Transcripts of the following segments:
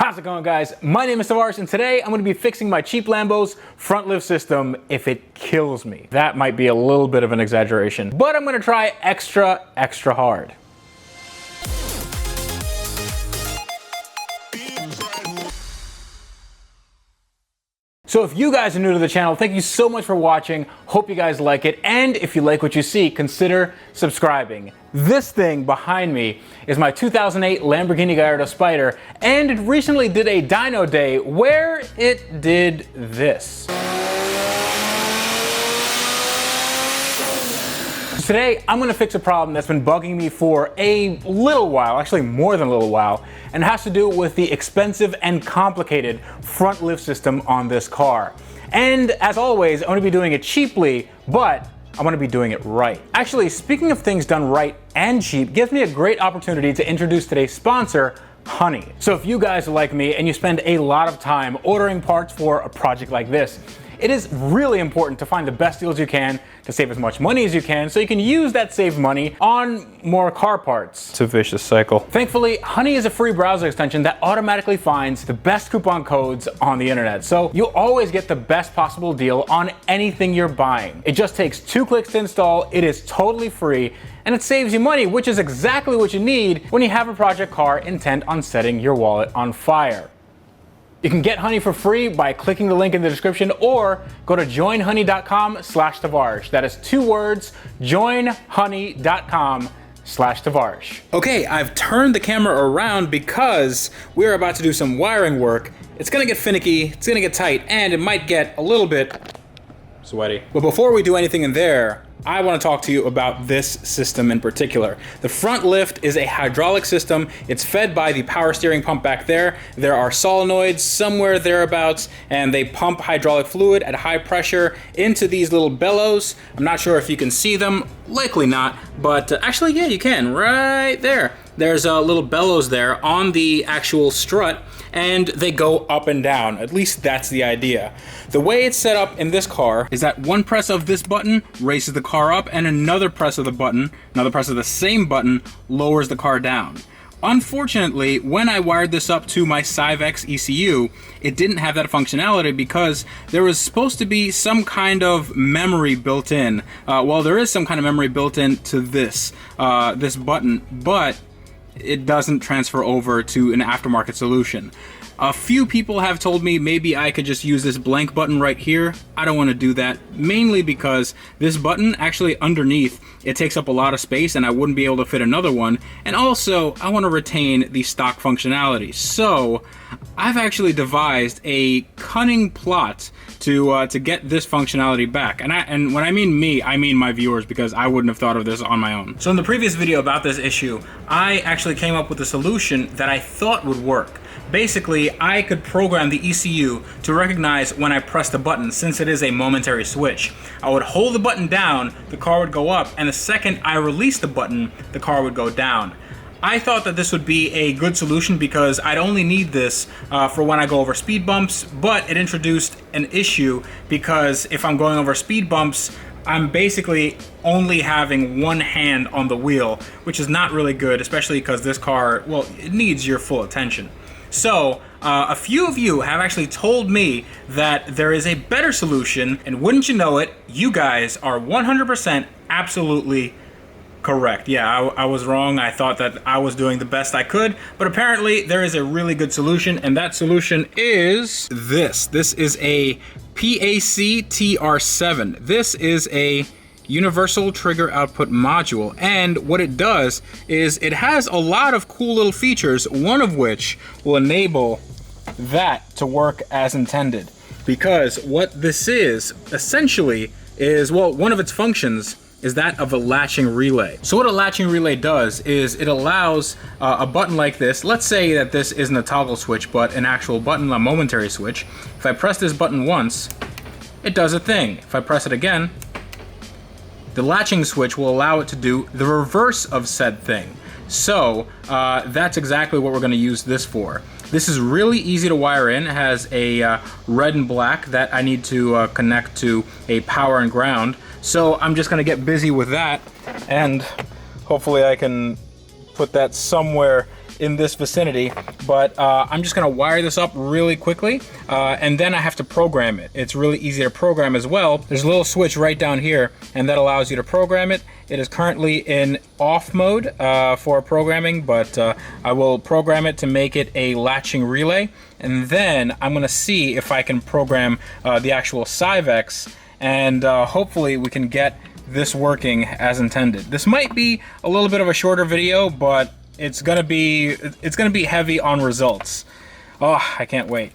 How's it going, guys? My name is Tavarish, and today I'm going to be fixing my cheap Lambo's front lift system if it kills me. That might be a little bit of an exaggeration, but I'm going to try extra hard. So if you guys are new to the channel, thank you so much for watching. Hope you guys like it. And if you like what you see, consider subscribing. This thing behind me is my 2008 Lamborghini Gallardo Spider, and it recently did a dyno day where it did this. Today, I'm gonna fix a problem that's been bugging me for a little while, actually more than a little while, and it has to do with the expensive and complicated front lift system on this car. And as always, I'm gonna be doing it cheaply, but I'm gonna be doing it right. Actually, speaking of things done right and cheap, gives me a great opportunity to introduce today's sponsor, Honey. So if you guys are like me and you spend a lot of time ordering parts for a project like this, it is really important to find the best deals you can to save as much money as you can so you can use that saved money on more car parts. It's a vicious cycle. Thankfully, Honey is a free browser extension that automatically finds the best coupon codes on the internet. So you'll always get the best possible deal on anything you're buying. It just takes 2 clicks to install, it is totally free, and it saves you money, which is exactly what you need when you have a project car intent on setting your wallet on fire. You can get Honey for free by clicking the link in the description or go to joinhoney.com/Tavarish. That is 2 words, joinhoney.com/Tavarish. Okay, I've turned the camera around because we're about to do some wiring work. It's gonna get finicky, it's gonna get tight, and it might get a little bit sweaty. But before we do anything in there, I want to talk to you about this system in particular. The front lift is a hydraulic system. It's fed by the power steering pump back there. There are solenoids somewhere thereabouts, and they pump hydraulic fluid at high pressure into these little bellows. I'm not sure if you can see them, likely not, but actually, yeah, you can, right there. There's little bellows there on the actual strut, and they go up and down. At least that's the idea. The way it's set up in this car is that one press of this button raises the car up, and another press of the button, another press of the same button, lowers the car down. Unfortunately, when I wired this up to my Cyvex ECU, it didn't have that functionality because there was supposed to be some kind of memory built in. Well, there is some kind of memory built in to this button, but it doesn't transfer over to an aftermarket solution. A few people have told me maybe I could just use this blank button right here. I don't want to do that, mainly because this button actually underneath, it takes up a lot of space and I wouldn't be able to fit another one. And also, I want to retain the stock functionality. So I've actually devised a cunning plot to get this functionality back. And when I mean me, I mean my viewers, because I wouldn't have thought of this on my own. So in the previous video about this issue, I actually came up with a solution that I thought would work. Basically, I could program the ECU to recognize when I press the button, since it is a momentary switch. I would hold the button down, the car would go up, and the second I release the button, the car would go down. I thought that this would be a good solution because I'd only need this for when I go over speed bumps, but it introduced an issue because if I'm going over speed bumps, I'm basically only having one hand on the wheel, which is not really good, especially because this car, well, it needs your full attention. So, a few of you have actually told me that there is a better solution, and wouldn't you know it, you guys are 100% absolutely correct. Yeah, I was wrong. I thought that I was doing the best I could, but apparently there is a really good solution, and that solution is this. This is a PAC-TR7. This is a universal trigger output module, and what it does is it has a lot of cool little features, one of which will enable that to work as intended. Because what this is essentially is, well, one of its functions is that of a latching relay. So what a latching relay does is it allows a button like this. Let's say that this isn't a toggle switch, but an actual button, a momentary switch. If I press this button once, it does a thing. If I press it again, the latching switch will allow it to do the reverse of said thing. So that's exactly what we're going to use this for. This is really easy to wire in. It has a red and black that I need to connect to a power and ground. So I'm just going to get busy with that, and hopefully I can put that somewhere in this vicinity, but I'm just gonna wire this up really quickly, and then I have to program it. It's really easy to program as well. There's a little switch right down here, and that allows you to program it. It is currently in off mode for programming, but I will program it to make it a latching relay, and then I'm gonna see if I can program the actual Syvex, and hopefully we can get this working as intended. This might be a little bit of a shorter video, but it's gonna be heavy on results. Oh, I can't wait.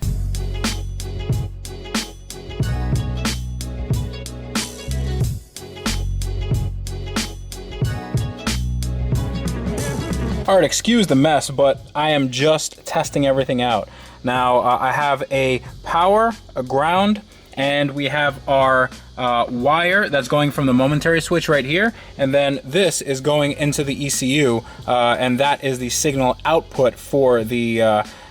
All right, excuse the mess, but I am just testing everything out. Now, I have a power, a ground, and we have our wire that's going from the momentary switch right here, and then this is going into the ECU, and that is the signal output for the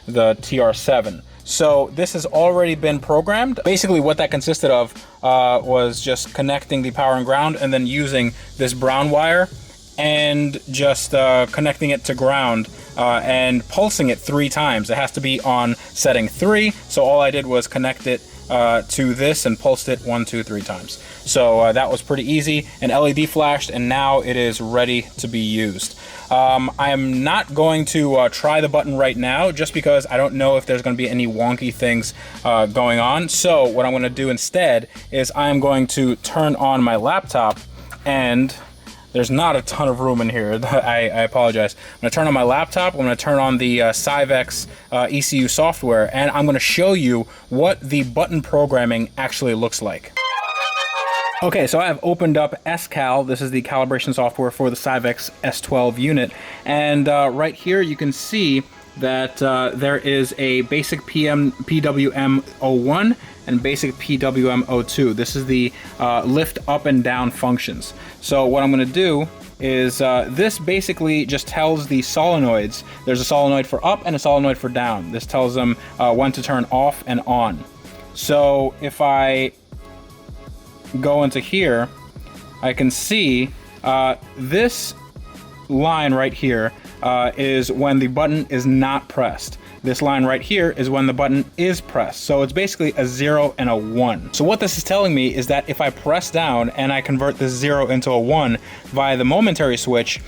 TR7. So this has already been programmed. Basically what that consisted of was just connecting the power and ground, and then using this brown wire and just connecting it to ground and pulsing it 3 times. It has to be on setting 3, so all I did was connect it to this and pulsed it 1, 2, 3 times. So that was pretty easy. An LED flashed, and now it is ready to be used. I am not going to try the button right now, just because I don't know if there's going to be any wonky things going on. So what I'm going to do instead is I'm going to turn on my laptop, and there's not a ton of room in here. I apologize. I'm gonna turn on my laptop. I'm gonna turn on the Syvex ECU software, and I'm gonna show you what the button programming actually looks like. Okay, so I have opened up SCAL. This is the calibration software for the Syvex S12 unit. And right here you can see that there is a basic PWM01 and basic PWM02. This is the lift up and down functions. So what I'm gonna do is this basically just tells the solenoids, there's a solenoid for up and a solenoid for down. This tells them when to turn off and on. So if I go into here, I can see this line right here is when the button is not pressed. This line right here is when the button is pressed. So it's basically a 0 and a 1. So what this is telling me is that if I press down and I convert this 0 into a 1 via the momentary switch,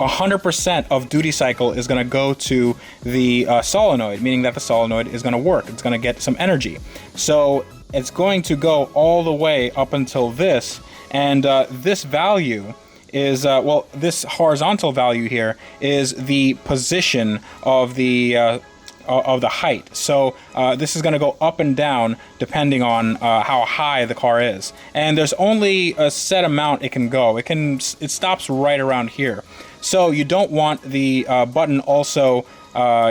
100% of duty cycle is going to go to the solenoid, meaning that the solenoid is going to work. It's going to get some energy. So it's going to go all the way up until this, and this value is, well, this horizontal value here is the position of the height. So this is going to go up and down depending on how high the car is, and there's only a set amount it can go. It stops right around here. So you don't want the button also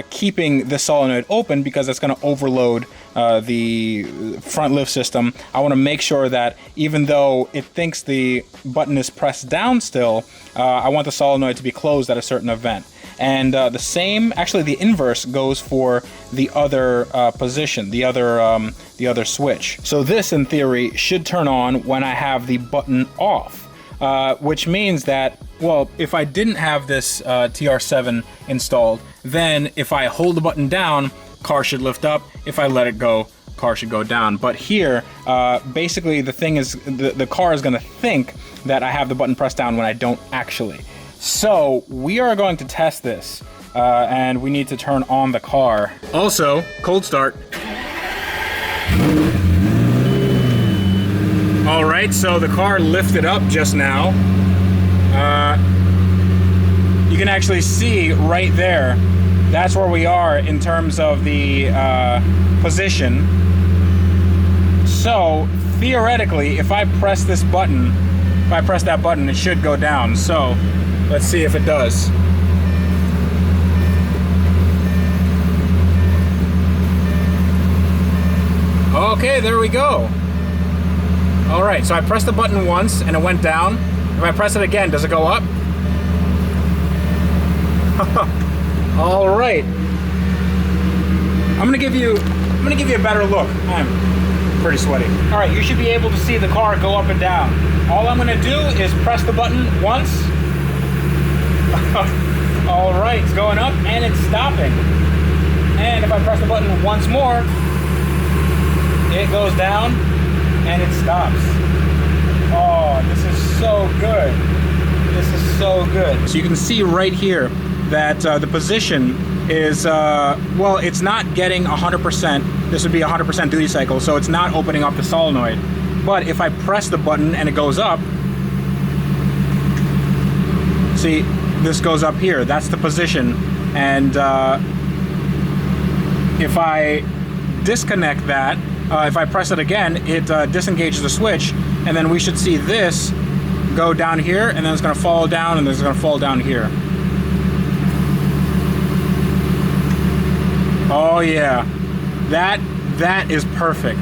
keeping the solenoid open, because that's going to overload the front lift system. I want to make sure that even though it thinks the button is pressed down still, I want the solenoid to be closed at a certain event. And the same, actually the inverse goes for the other position, the other switch. So this, in theory, should turn on when I have the button off, which means that, well, if I didn't have this TR7 installed, then if I hold the button down, car should lift up. If I let it go, car should go down. But here, basically the thing is, the car is gonna think that I have the button pressed down when I don't actually. So we are going to test this, and we need to turn on the car. Also, cold start. All right, so the car lifted up just now. You can actually see right there, that's where we are in terms of the position. So theoretically, if I press this button, if I press that button, it should go down. So let's see if it does. Okay, there we go. All right, so I pressed the button once and it went down. If I press it again, does it go up? All right. I'm gonna give you a better look. I'm pretty sweaty. All right, you should be able to see the car go up and down. All I'm gonna do is press the button once. All right, it's going up and it's stopping. And if I press the button once more, it goes down and it stops. Oh, this is so good. This is so good. So you can see right here that the position is, well, it's not getting 100%. This would be 100% duty cycle, so it's not opening up the solenoid. But if I press the button and it goes up, see, this goes up here. That's the position. And if I disconnect that, if I press it again, it disengages the switch, and then we should see this go down here, and then it's going to fall down, and then it's going to fall down here. Oh yeah, that is perfect.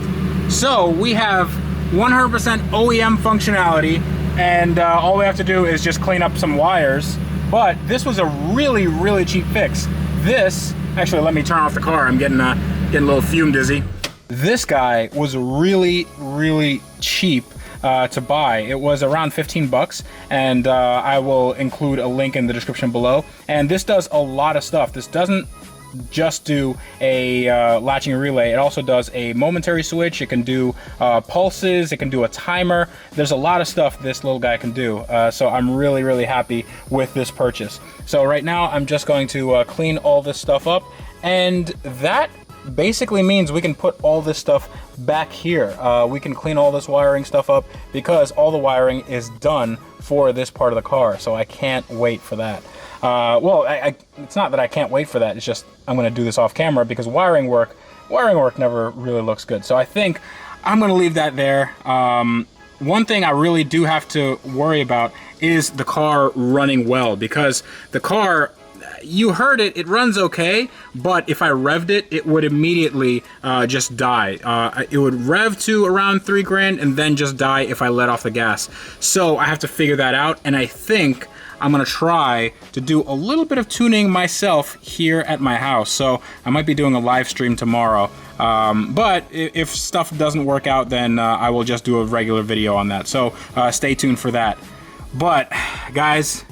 So we have 100% OEM functionality, and all we have to do is just clean up some wires. But this was a really, really cheap fix. This, actually, let me turn off the car. I'm getting a little fume dizzy. This guy was really, really cheap to buy. It was around 15 bucks, and I will include a link in the description below. And this does a lot of stuff. This doesn't just do a latching relay. It also does a momentary switch. It can do pulses. It can do a timer. There's a lot of stuff this little guy can do. So I'm really, really happy with this purchase. So right now I'm just going to clean all this stuff up, and that basically means we can put all this stuff back here. We can clean all this wiring stuff up because all the wiring is done for this part of the car. So I can't wait for that. Well, it's not that I can't wait for that. It's just I'm going to do this off camera because wiring work never really looks good. So I think I'm going to leave that there. One thing I really do have to worry about is the car running well, because the car, you heard it, it runs okay, but if I revved it, it would immediately just die. It would rev to around 3 grand and then just die if I let off the gas. So I have to figure that out, and I think I'm gonna try to do a little bit of tuning myself here at my house. So I might be doing a live stream tomorrow. But if stuff doesn't work out, then I will just do a regular video on that. So stay tuned for that. But guys,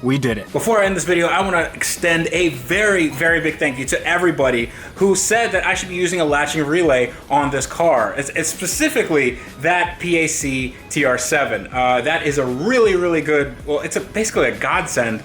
we did it. Before I end this video, I want to extend a very, very big thank you to everybody who said that I should be using a latching relay on this car. It's specifically that PAC TR7. That is a really, really good, well, it's basically a godsend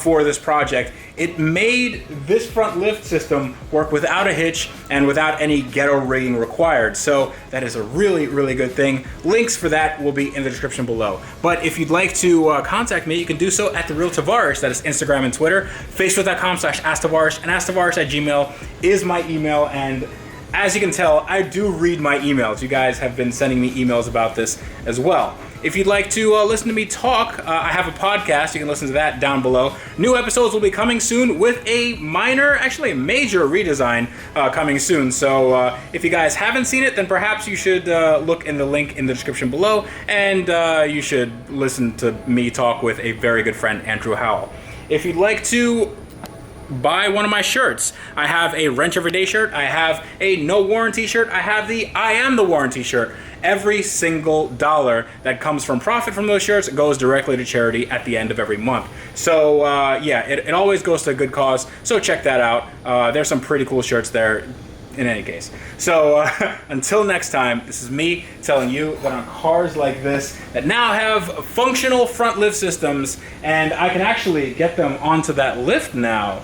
for this project. It made this front lift system work without a hitch and without any ghetto rigging required. So that is a really, really good thing. Links for that will be in the description below. But if you'd like to contact me, you can do so at The Real Tavarish. That is Instagram and Twitter. Facebook.com/AskTavarish and AskTavarish@gmail is my email. And as you can tell, I do read my emails. You guys have been sending me emails about this as well. If you'd like to listen to me talk, I have a podcast. You can listen to that down below. New episodes will be coming soon with a minor, actually a major redesign coming soon. So if you guys haven't seen it, then perhaps you should look in the link in the description below, and you should listen to me talk with a very good friend, Andrew Howell. If you'd like to buy one of my shirts, I have a Wrench Everyday shirt, I have a No Warranty shirt, I have the I Am the Warranty shirt. Every single dollar that comes from profit from those shirts goes directly to charity at the end of every month. So yeah, it always goes to a good cause, so check that out. There's some pretty cool shirts there in any case. So until next time, this is me telling you that on cars like this that now have functional front lift systems, and I can actually get them onto that lift now,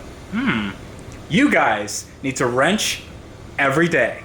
you guys need to wrench every day.